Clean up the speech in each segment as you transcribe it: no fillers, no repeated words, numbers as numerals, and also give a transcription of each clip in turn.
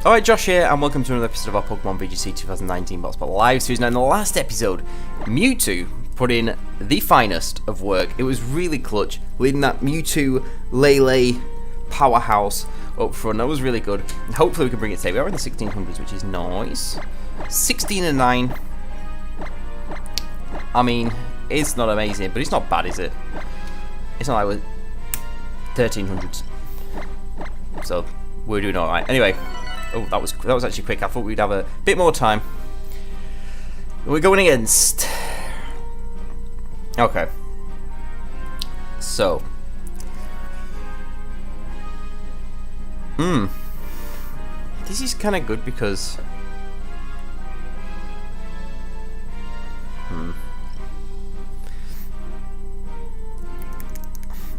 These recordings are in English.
Alright, Josh here, and welcome to another episode of our Pokemon VGC 2019 Box Battle Live series. Now, in the last episode, Mewtwo put in the finest of work. It was really clutch, leading that Mewtwo Lele powerhouse up front. That was really good. Hopefully we can bring it today. We are in the 1600s, which is nice. 16 and 9. I mean, it's not amazing, but it's not bad, is it? It's not like we're 1300s. So, we're doing alright. Anyway. Oh, that was actually quick. I thought we'd have a bit more time. We're going against... Okay. So. This is kind of good because...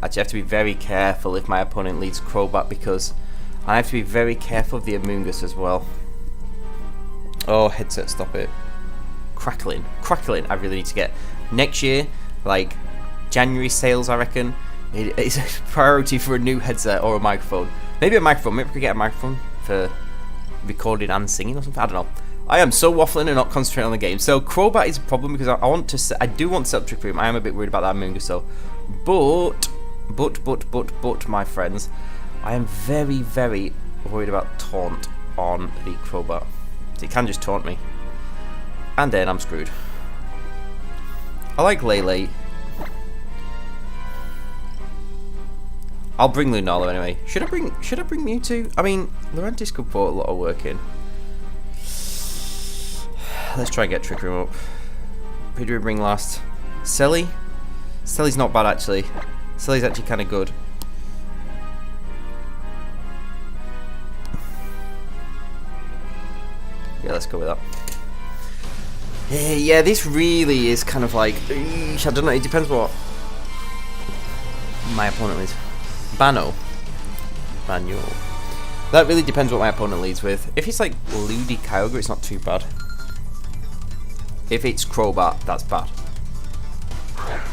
Actually, I have to be very careful if my opponent leads Crobat because... I have to be very careful of the Amoonguss as well. Oh, headset, stop it. Crackling. I really need to get. Next year, like, January sales, I reckon, it's a priority for a new headset or a microphone. Maybe a microphone. Maybe we could get a microphone for recording and singing or something. I don't know. I am so waffling and not concentrating on the game. So, Crobat is a problem because I do want to set up Trick Room. I am a bit worried about that Amoonguss, though. But, my friends... I am very, very worried about Taunt on the Crobat. It can just taunt me. And then I'm screwed. I like Lele. I'll bring Lunala anyway. Should I bring Mewtwo? I mean, Lurantis could put a lot of work in. Let's try and get Trick Room up. Who do we bring last? Selly? Selly's not bad actually. Selly's actually kind of good. Yeah, let's go with that. Yeah, this really is kind of like... I don't know, it depends what my opponent leads. Bano. That really depends what my opponent leads with. If it's like Ludi Kyogre, it's not too bad. If it's Crobat, that's bad.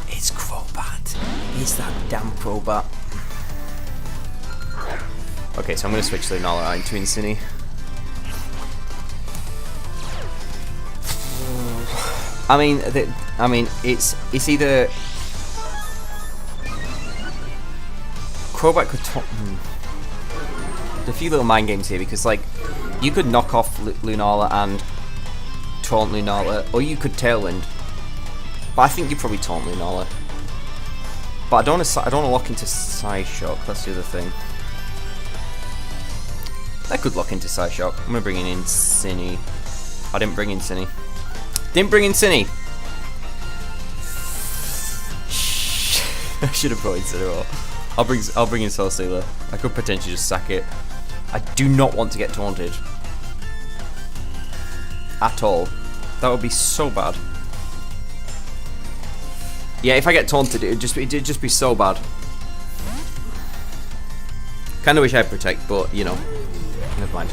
It's Crobat. It's that damn Crobat. Okay, so I'm going to switch Lunala into Incini. I mean, it's either Crobat could taunt. There's a few little mind games here because, like, you could knock off Lunala and taunt Lunala, or you could Tailwind. But I think you probably taunt Lunala. But I don't want to lock into Psyshock. That's the other thing. That could lock into Psyshock. I'm gonna bring in Incini. I didn't bring in Incini. Didn't bring in Cinny. I should have brought in Incineroar. I'll bring in Soul Stealer. I could potentially just sack it. I do not want to get taunted. At all. That would be so bad. Yeah, if I get taunted, it'd just be so bad. Kinda wish I had Protect, but you know. Never mind.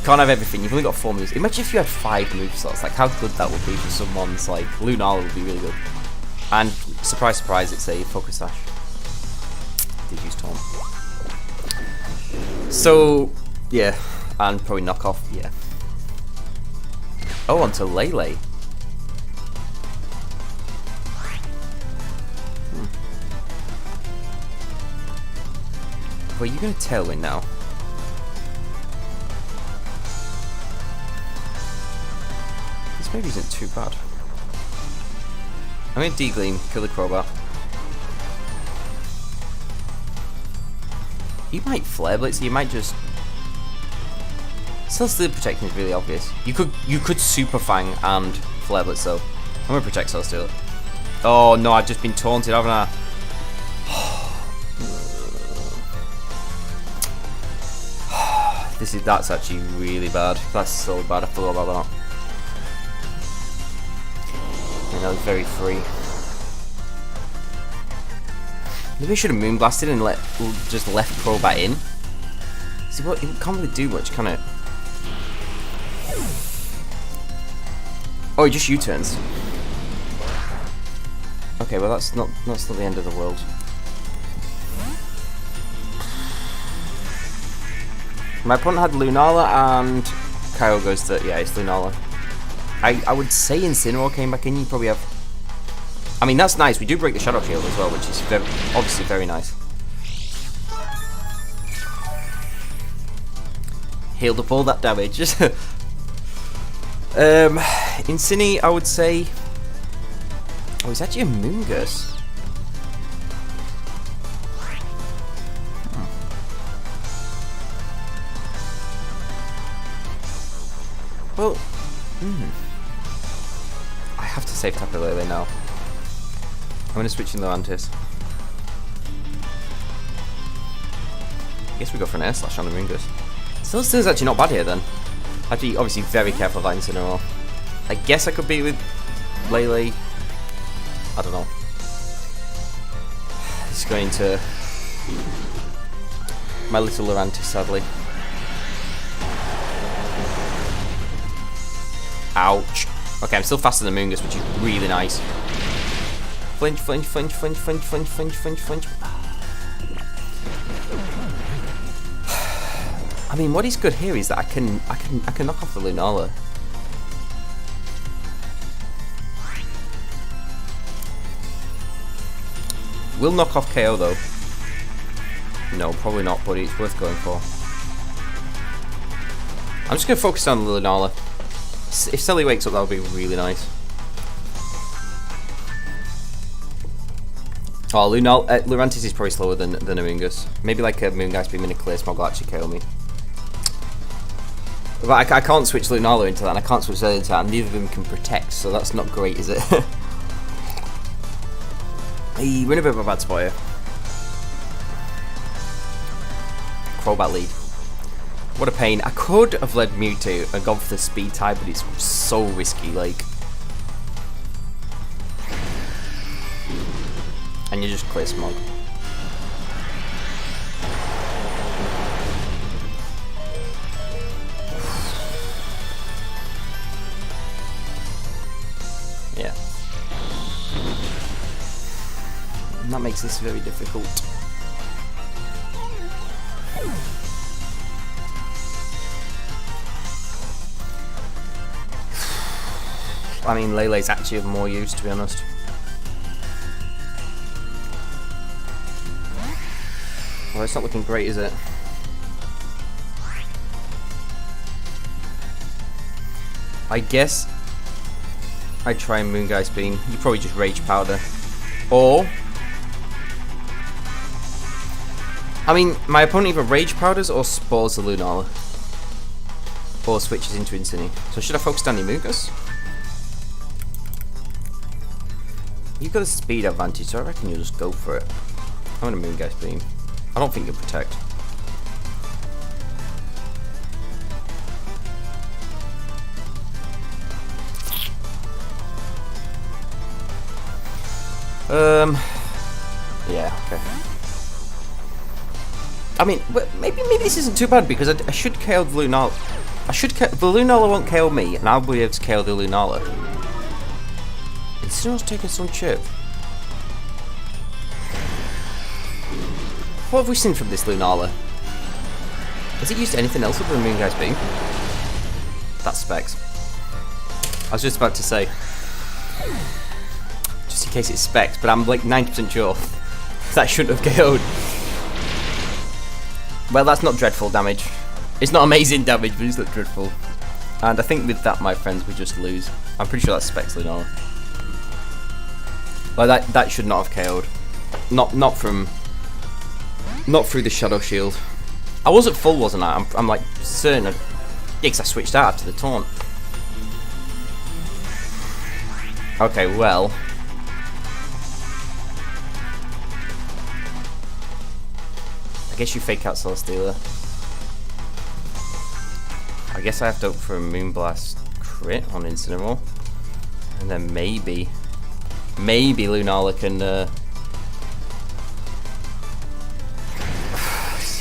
Can't have everything. You've only got 4 moves. Imagine if you had 5 moveslots. Like how good that would be for someone's like Lunala would be really good. And surprise, surprise, it's a Focus Sash. Did use Taunt. So yeah, and probably knock off. Yeah. Oh, onto Lele. Well, you're gonna Tailwind now. Maybe isn't too bad. I'm gonna D-Gleam, kill the Crobat. You might Flare Blitz, you might just... Soul Stealer protecting is really obvious. You could Super Fang and Flare Blitz though. I'm gonna protect Soul Stealer. Oh no, I've just been taunted, haven't I? That's actually really bad. That's so bad, I forgot about that. That was very free. Maybe I should have Moonblasted and just left Crobat in. See what? It can't really do much, can it? Oh, it just U-turns. Okay, well that's not the end of the world. My opponent had Lunala and Kyle goes to, yeah, it's Lunala. I would say Incineroar came back in, you probably have... I mean, that's nice, we do break the Shadow Shield as well, which is obviously very nice. Healed up all that damage. Incini, I would say... Oh, it's actually a Moongus. Well, I have to save Tapu Lele now. I'm going to switch in Lurantis. I guess we go for an Air Slash on the Moongus. Still is actually not bad here then. I have to be obviously very careful of that Incineroar. I guess I could beat with Lele. I don't know. It's going to my little Lurantis, sadly. Ouch. Okay, I'm still faster than Moongus, which is really nice. Flinch, flinch, flinch, flinch, flinch, flinch, flinch, flinch, flinch. I mean, what is good here is that I can knock off the Lunala. Will knock off KO though. No, probably not, but it's worth going for. I'm just gonna focus on the Lunala. If Selly wakes up, that would be really nice. Oh, Lurantis is probably slower than a Moongus. Maybe like a Moongeist beam in a clear smog will actually kill me. But I can't switch Lunala into that, and I can't switch Zelda into that, and neither of them can protect, so that's not great, is it? We're in a bit of a bad spot here. Crobat lead. What a pain. I could have led Mewtwo and gone for the speed type, but it's so risky, like. And you just clear smog. Yeah. And that makes this very difficult. I mean, Lele's actually of more use, to be honest. Well, it's not looking great, is it? I guess I try and Moongeist Beam. You probably just Rage Powder. Or... I mean, my opponent either Rage Powders or Spores the Lunala. Or switches into Incini. So should I focus on the Moongus? You've got a speed advantage, so I reckon you'll just go for it. I'm gonna Moongeist Beam. I don't think you'll protect. Yeah, okay. I mean, maybe this isn't too bad because I should KO the Lunala. The Lunala won't KO me, and I'll be able to KO the Lunala. Incineroar's taking some chip. What have we seen from this Lunala? Has it used anything else other than Moongeist Beam? That's Specs. I was just about to say, just in case it's Specs, but I'm like 90% sure that shouldn't have KO'd. Well, that's not dreadful damage. It's not amazing damage, but it's not dreadful. And I think with that, my friends, we just lose. I'm pretty sure that's Specs Lunala. Like that should not have KO'd. Not through the Shadow Shield. I was at full, wasn't I? I'm like certain. Yeah, because I switched out after the taunt. Okay, well. I guess you fake out Celesteela. I guess I have to hope for a Moonblast crit on Incineroar. And then maybe Lunala can...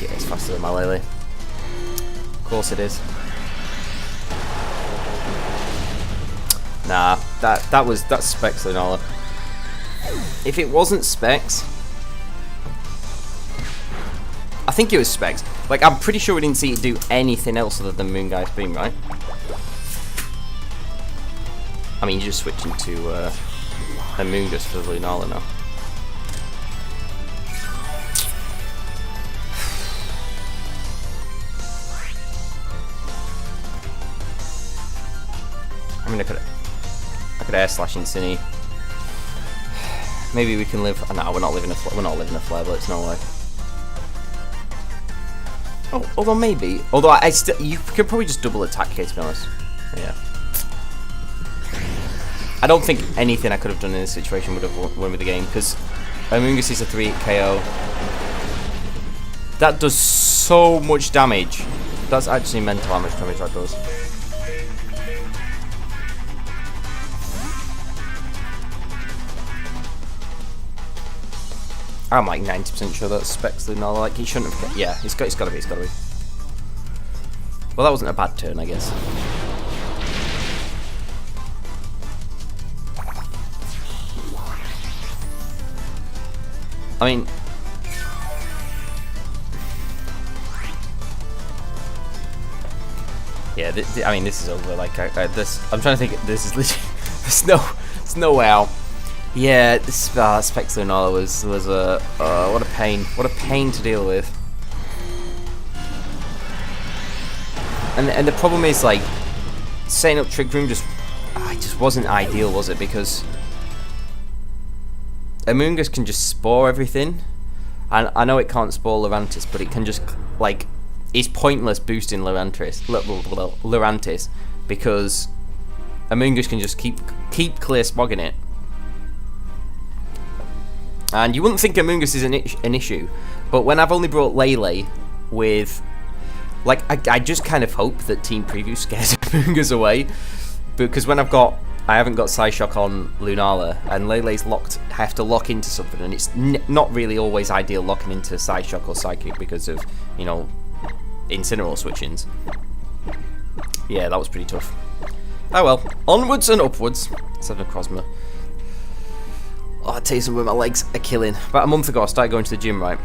Yeah, it's faster than my Lele. Of course it is. Nah, that's Specs Lunala. If it wasn't Specs, I think it was Specs. Like, I'm pretty sure we didn't see it do anything else other than Moongeist Beam, right? I mean, you just switch into a Moongeist for Lunala now. I mean, I could air slash Incini. Maybe we can live. No, we're not living a flare, but it's no way. Oh, although maybe. Although you could probably just double attack here, to be honest. Yeah. I don't think anything I could have done in this situation would have won with the game, because Amoonguss is a 3-hit KO. That does so much damage. That's actually mental how much damage that does. I'm like 90% sure that's Specs Lunala. Like, he shouldn't have. Yeah, it's got to be. Well, that wasn't a bad turn, I guess. I mean, yeah. I mean, this is over. Like, I'm trying to think. This is literally. There's no way out. Yeah, this Specs Lunala was a what a pain. What a pain to deal with. And the problem is, like, setting up Trick Room just wasn't ideal, was it? Because Amoonguss can just spore everything, and I know it can't spore Lurantis, but it can just, like, it's pointless boosting Lurantis because Amoonguss can just keep clear smogging it. And you wouldn't think Amoonguss is an issue, but when I've only brought Lele with, like, I just kind of hope that Team Preview scares Amoonguss away, because when I haven't got Psyshock on Lunala, and Lele's locked, I have to lock into something, and it's not really always ideal locking into Psyshock or Psychic because of, you know, Incineroar switch-ins. Yeah, that was pretty tough. Oh well, onwards and upwards. 7 Necrozma. Oh, I tell you something, my legs are killing. About a month ago, I started going to the gym, right?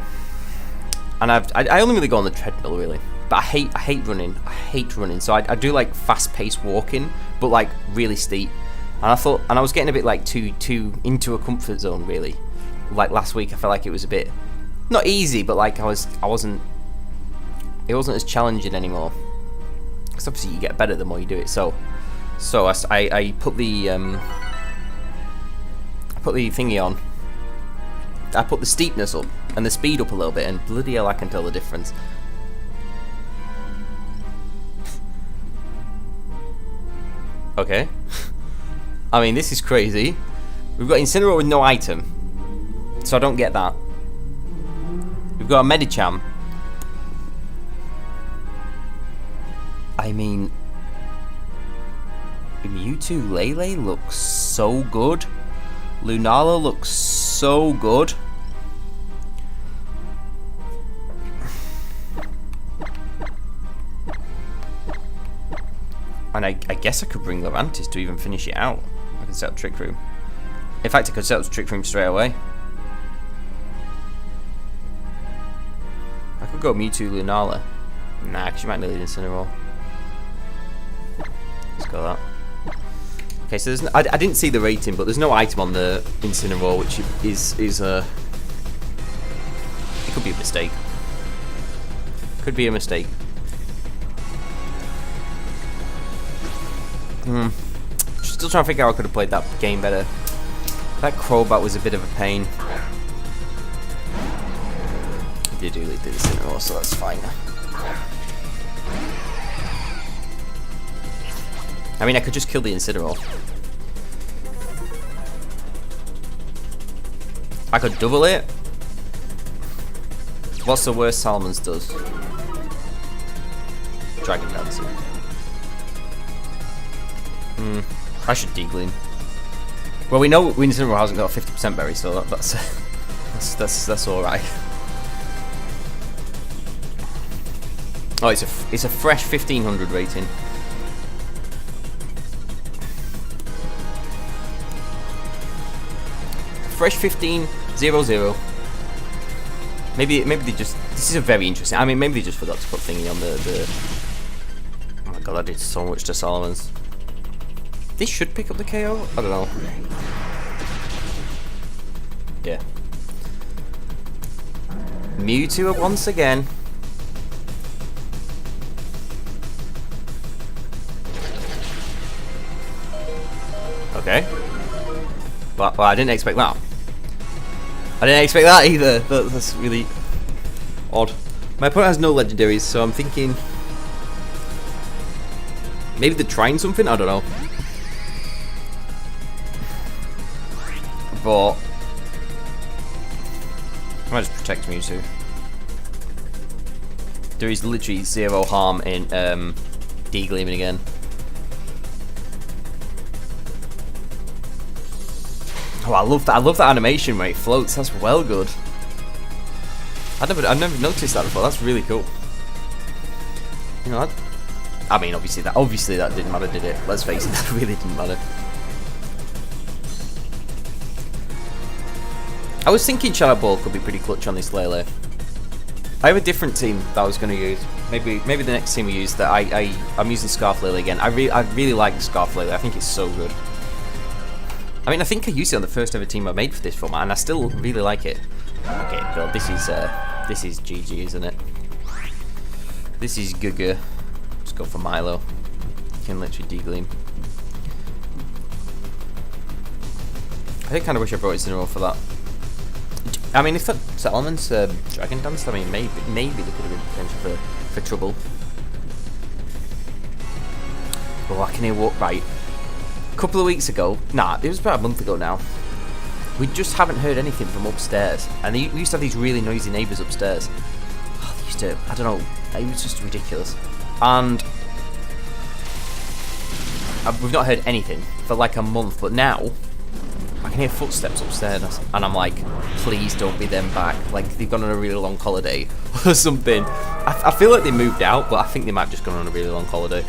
And I only really go on the treadmill, really. But I hate running. I hate running. So I do, like, fast-paced walking, but, like, really steep. And I was getting a bit, like, too into a comfort zone, really. Like, last week, I felt like it was a bit, not easy, but, like, it wasn't as challenging anymore. Because obviously you get better the more you do it. So I put the thingy on. I put the steepness up and the speed up a little bit, and bloody hell, I can tell the difference. Okay. I mean, this is crazy. We've got Incineroar with no item, so I don't get that. We've got a Medicham. I mean, Mewtwo Lele looks so good. Lunala looks so good. And I guess I could bring Lurantis to even finish it out. I can set up Trick Room. In fact, I could set up Trick Room straight away. I could go Mewtwo Lunala. Nah, because you might need Incineroar. Let's go that. Okay, so there's I didn't see the rating, but there's no item on the Incineroar, which is it could be a mistake. Could be a mistake. Still trying to figure out how I could have played that game better. That Crobat was a bit of a pain. I did lead the Incineroar, so that's fine. I mean, I could just kill the Incineroar. I could double it. What's the worst Salamence does? Dragon Dancer. I should degleam. Well, we know Incineroar hasn't got a 50% berry, so that's all right. Oh, it's a fresh 1500 rating. Fresh 1500. Maybe they just... This is a very interesting... I mean, maybe they just forgot to put thingy on the... Oh my god, I did so much to Solomon's. This should pick up the KO? I don't know. Yeah. Mewtwo once again. Okay. Well, I didn't expect that. I didn't expect that either. That's really odd. My opponent has no legendaries, so I'm thinking maybe they're trying something. I don't know. But I might just protect Mewtwo. There is literally zero harm in de-gleaming again. Oh, I love that animation where it floats. That's well good. I've never noticed that before. That's really cool. You know, I mean, obviously that didn't matter, did it? Let's face it, that really didn't matter. I was thinking Shadow Ball could be pretty clutch on this Lele. I have a different team that I was going to use. Maybe the next team we use that I'm using Scarf Lele again. I really like the Scarf Lele. I think it's so good. I mean, I think I used it on the first ever team I made for this format, and I still really like it. Okay, well, this is GG, isn't it? This is Guga. Let's go for Milo. You can literally de-gleam. I kind of wish I brought it in a row for that. I mean, if that Solomon's Dragon Dance, I mean, maybe there could have been potential for trouble. Oh, I can hear what right. A couple of weeks ago, it was about a month ago now. We just haven't heard anything from upstairs, and we used to have these really noisy neighbours upstairs. Oh, they used to, I don't know, it was just ridiculous. And we've not heard anything for like a month, but now I can hear footsteps upstairs, and I'm like, please don't be them back. Like they've gone on a really long holiday or something. I feel like they moved out, but I think they might have just gone on a really long holiday.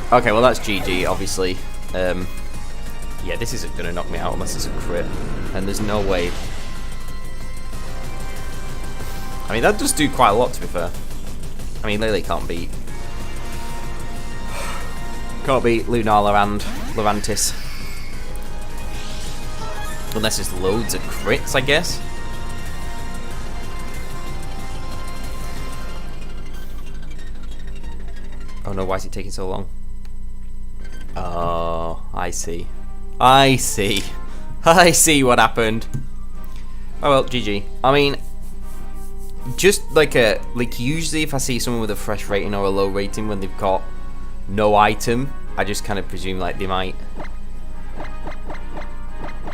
Okay, well that's GG, obviously. Yeah, this isn't going to knock me out unless it's a crit. And there's no way. I mean, that does do quite a lot, to be fair. I mean, Lele can't beat Lunala and Lurantis. Unless it's loads of crits, I guess. Oh no, why is it taking so long? Oh, I see. I see what happened. Oh well, GG. I mean, just like usually if I see someone with a fresh rating or a low rating when they've got no item, I just kind of presume like they might.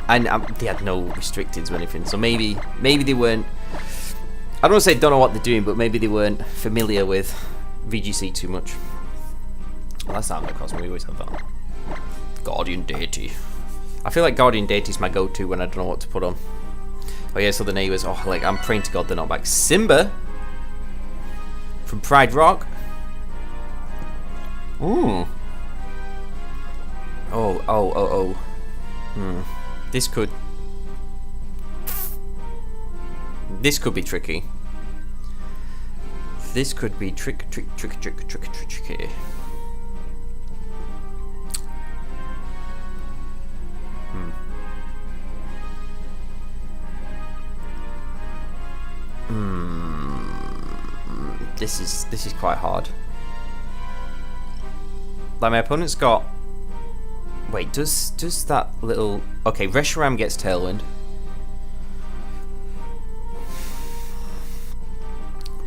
And they had no restricteds or anything, so maybe they weren't. I don't want to say don't know what they're doing, but maybe they weren't familiar with VGC too much. Well, that's not because we always have that. Guardian Deity. I feel like Guardian Deity is my go-to when I don't know what to put on. Oh yeah, so the neighbours. Oh, like I'm praying to God they're not back. Simba from Pride Rock. Ooh. Oh. This could be tricky. This could be tricky. This is quite hard. Like my opponent's got. Wait, does that little... Okay, Reshiram gets Tailwind.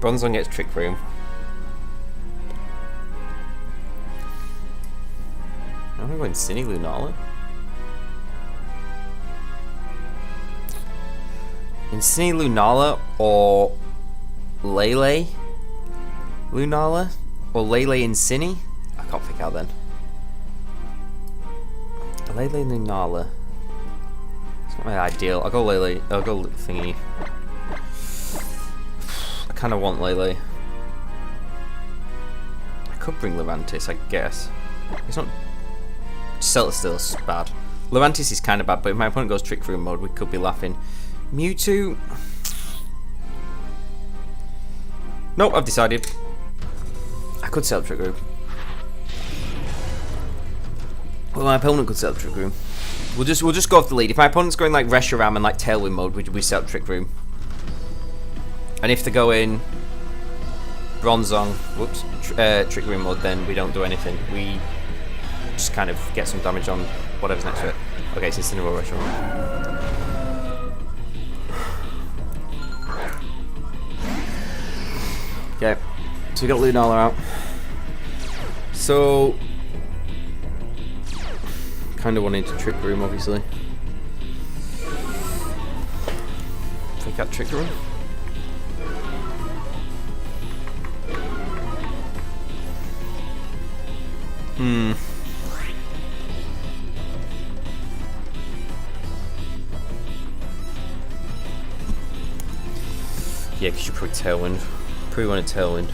Bronzong gets Trick Room. I'm gonna go Incini Lunala. Incini Lunala or Lele Lunala? Or Lele Incini? I can't pick out then. Lele Lunala. It's not my ideal. I'll go Lele. I'll go thingy. I kind of want Lele. I could bring Lurantis, I guess. It's not. Celestial's bad. Lurantis is kind of bad, but if my opponent goes Trick Room mode, we could be laughing. Mewtwo. Nope, I've decided. I could set up Trick Room. Well, my opponent could set up Trick Room. We'll just go off the lead. If my opponent's going like Reshiram and like Tailwind mode, we set up Trick Room. And if they're going Bronzong, whoops, Trick Room mode, then we don't do anything. We just kind of get some damage on whatever's next to it. Okay, so it's in a row Reshiram. Okay, so we got Lunala out. So kind of wanted to Trick Room, obviously. Take out Trick Room. Yeah, because you probably Tailwind. Probably want a Tailwind.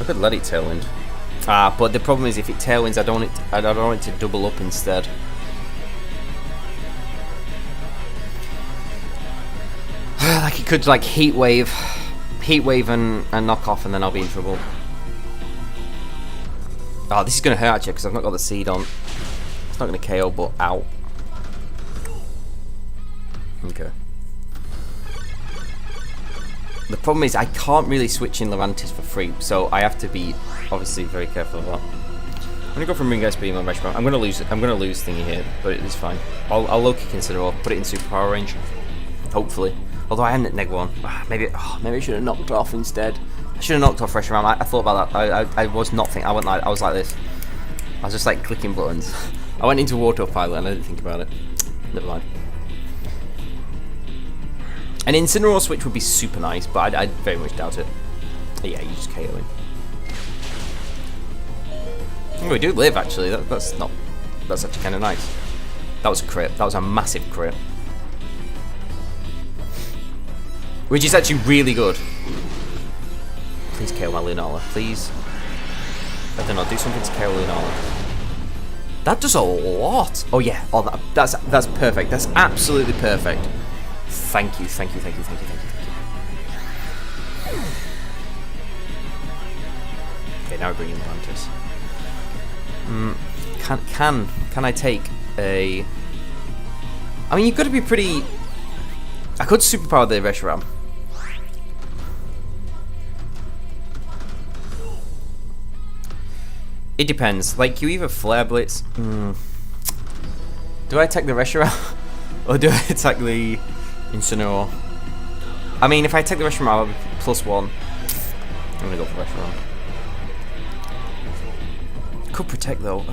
I could let it Tailwind. But the problem is if it Tailwinds, I don't want it to double up instead. Like it could like Heat Wave and knock off, and then I'll be in trouble. Oh, this is gonna hurt actually because I've not got the seed on. It's not gonna KO, but out. Okay. The problem is I can't really switch in Levantis for free, so I have to be obviously very careful of that. I'm gonna go for Moongeist Beam on Reshiram. I'm gonna lose thingy here, but it's fine. I'll low-kick Incineroar, put it in super power range. Hopefully. Although I am at neg 1. Maybe I should have knocked off instead. I should have knocked off Reshiram. I thought about that. I was not thinking. I was like this. I was just like clicking buttons. I went into Autopilot and I didn't think about it. Never mind. An Incineroar switch would be super nice, but I very much doubt it. But yeah, you just KO him. Oh, we do live actually. That's actually kind of nice. That was a crit. That was a massive crit. Which is actually really good. Please KO my Lunala, please. I don't know, do something to KO Lunala. That does a lot. Oh yeah, that's perfect. That's absolutely perfect. Thank you. Okay, now we're bringing the Bantus. Can I take a? I mean, you've got to be pretty. I could superpower the Reshiram. It depends. Like, you either Flare Blitz. Do I attack the Reshiram? Or do I attack the Incineroar? I mean, if I attack the Reshiram, I'll be +1. I'm gonna go for Reshiram. Could protect though.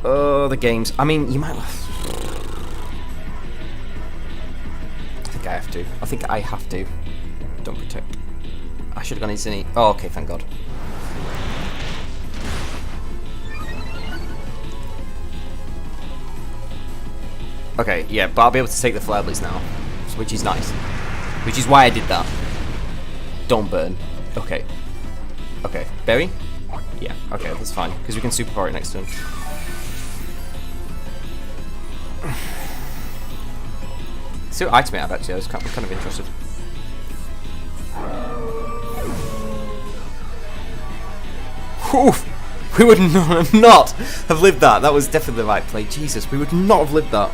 Oh, the games. I mean, you might. I think I have to. I think I have to. Don't protect. I should have gone Incineroar. Oh, okay, thank God. Okay, yeah, but I'll be able to take the Flare Blitz now, which is nice. Which is why I did that. Don't burn. Okay. Okay, Berry? Yeah, okay, that's fine, because we can superpower it next turn. See what item I have actually, I was kind of interested. Oof! We would not have lived that. That was definitely the right play. Jesus, we would not have lived that.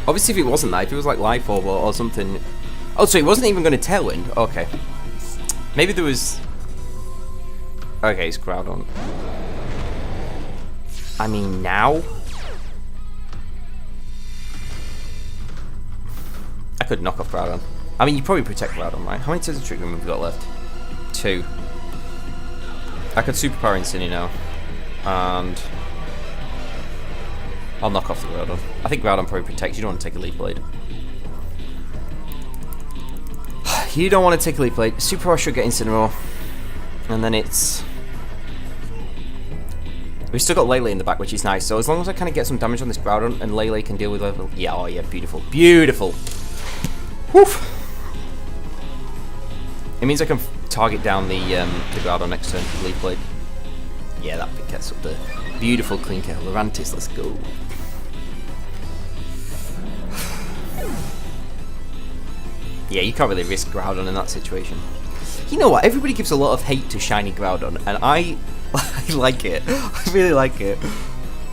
Obviously, if it wasn't that, if it was like Life Orb or something. Oh, so it wasn't even going to Tailwind. Okay. Maybe there was. Okay, it's Groudon. I mean, now. I could knock off Groudon. I mean, you probably protect Groudon, right? How many turns of Trick Room have we got left? 2. I could superpower Incineroar now, and I'll knock off the Groudon. I think Groudon probably protects. You don't want to take a Leaf Blade. You don't want to take a Leaf Blade. Superpower should get Incineroar, and then it's. We've still got Lele in the back, which is nice. So as long as I kind of get some damage on this Groudon, and Lele can deal with level. Yeah, oh yeah, beautiful, beautiful. Woof. It means I can target down the Groudon next turn, Leaf Blade. Yeah, that gets up there. Beautiful clean kill. Lurantis, let's go. Yeah, you can't really risk Groudon in that situation. You know what? Everybody gives a lot of hate to shiny Groudon, and I like it. I really like it.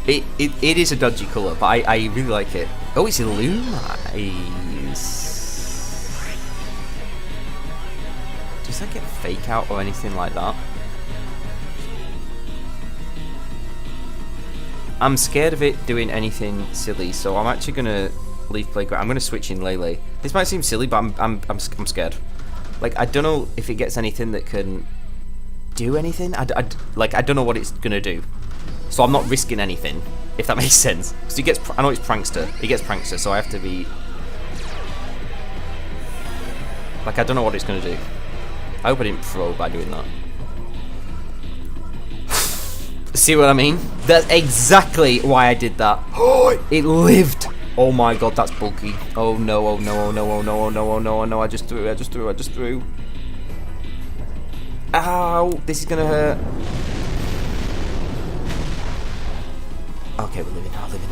It is a dodgy colour, but I really like it. Oh, it's Illumise. Does that get fake out or anything like that? I'm scared of it doing anything silly, so I'm actually gonna leave Playground. I'm gonna switch in Lele. This might seem silly, but I'm scared. Like, I don't know if it gets anything that can do anything. I don't know what it's gonna do, so I'm not risking anything. If that makes sense. Because he gets, I know it's Prankster. He gets Prankster, so I have to be. Like, I don't know what it's gonna do. I hope I didn't throw by doing that. See what I mean? That's exactly why I did that. Oh, it lived. Oh my god, that's bulky. Oh no, oh no, oh no, oh no, oh no, oh no, oh no, I just threw. Ow, this is gonna hurt. Okay, we're living, I'm living.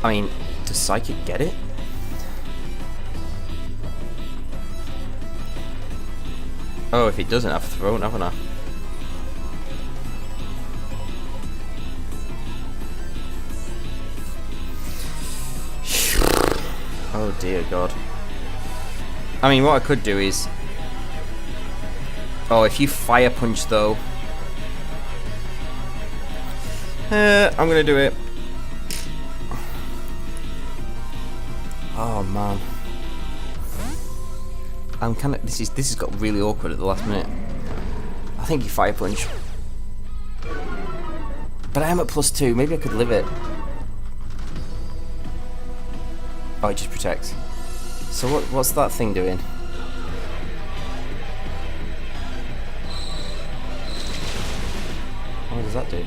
I mean, does Psychic get it? Oh, if it doesn't, I've thrown, haven't I? Oh dear God. I mean, what I could do is... Oh, if you Fire Punch though... I'm gonna do it. Oh man. I'm kind of. This has got really awkward at the last minute. I think you Fire Punch, but I am at +2. Maybe I could live it. Oh, it just protects. So what's that thing doing? What does that do?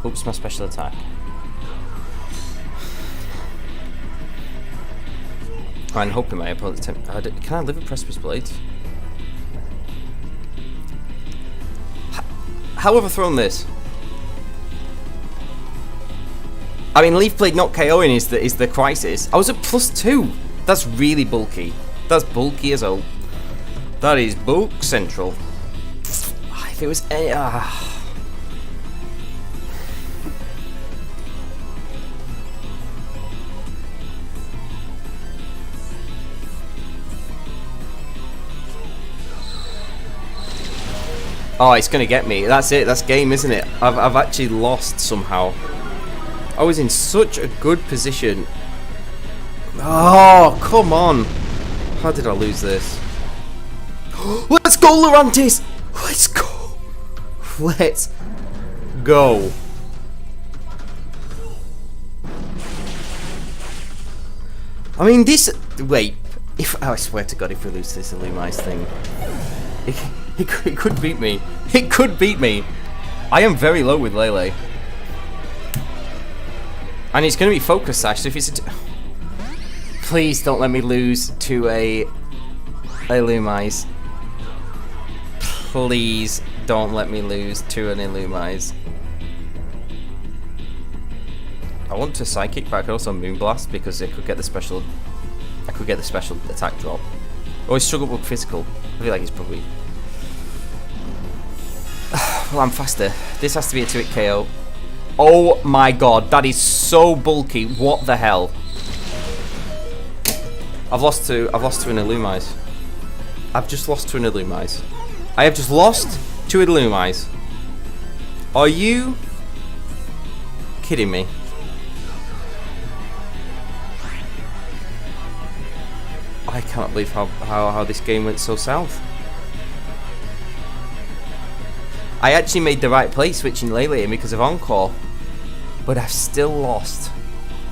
Oops, my special attack. I'm hoping my opponent's can I live a Precipice Blade? How have I thrown this? I mean, Leaf Blade not KOing is the crisis. I was at +2. That's really bulky. That's bulky as hell. That is bulk central. If it was Oh, it's gonna get me. That's it. That's game, isn't it? I've actually lost somehow. I was in such a good position. Oh, come on! How did I lose this? Let's go, Lurantis! Let's go! Let's go! I mean, this. Wait. If I swear to God, if we lose this Illumise thing. It could beat me. It could beat me. I am very low with Lele. And it's going to be Focus Sash, so if it's please don't let me lose to a Illumise. Please don't let me lose to an Illumise. I want to Psychic, but I could also Moonblast because I could get the special attack drop. Or I struggle with physical. I feel like it's probably... Well, I'm faster. This has to be a 2-hit KO. Oh my god, that is so bulky. What the hell? I've lost to an Illumise. I've just lost to an Illumise. I have just lost to an Illumise. Are you kidding me? I can't believe how this game went so south. I actually made the right play switching Lele in because of Encore, but I've still lost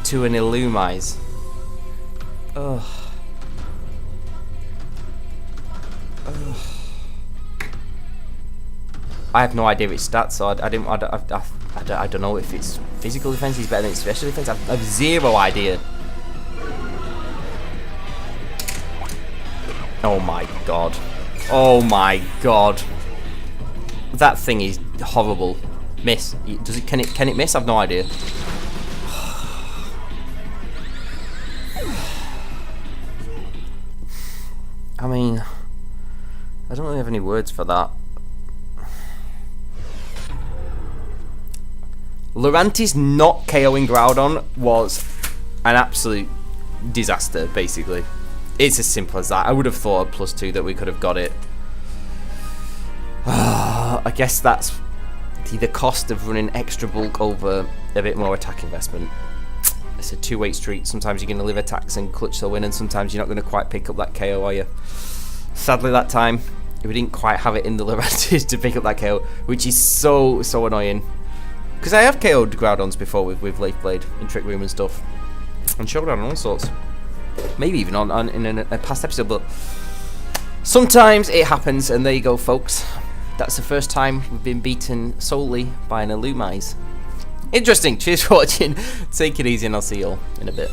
to an Illumise. Ugh. Ugh. I have no idea its stats, so I don't know if its physical defense is better than its special defense. I have zero idea. my god. Oh my god. That thing is horrible. Miss. Does it? Can it miss? I've no idea. I mean, I don't really have any words for that. Lorantis not KOing Groudon was an absolute disaster, basically. It's as simple as that. I would have thought a +2 that we could have got it. I guess that's the cost of running extra bulk over a bit more attack investment. It's a two-way street. Sometimes you're going to live attacks and clutch the win, and sometimes you're not going to quite pick up that KO, are you? Sadly, that time, we didn't quite have it in the Lorantis to pick up that KO, which is so annoying. Because I have KO'd Groudons before with Leaf Blade and Trick Room and stuff. And Showdown and all sorts. Maybe even in a past episode, but sometimes it happens, and there you go, folks. That's the first time we've been beaten solely by an Illumise. Interesting. Cheers for watching. Take it easy, and I'll see you all in a bit.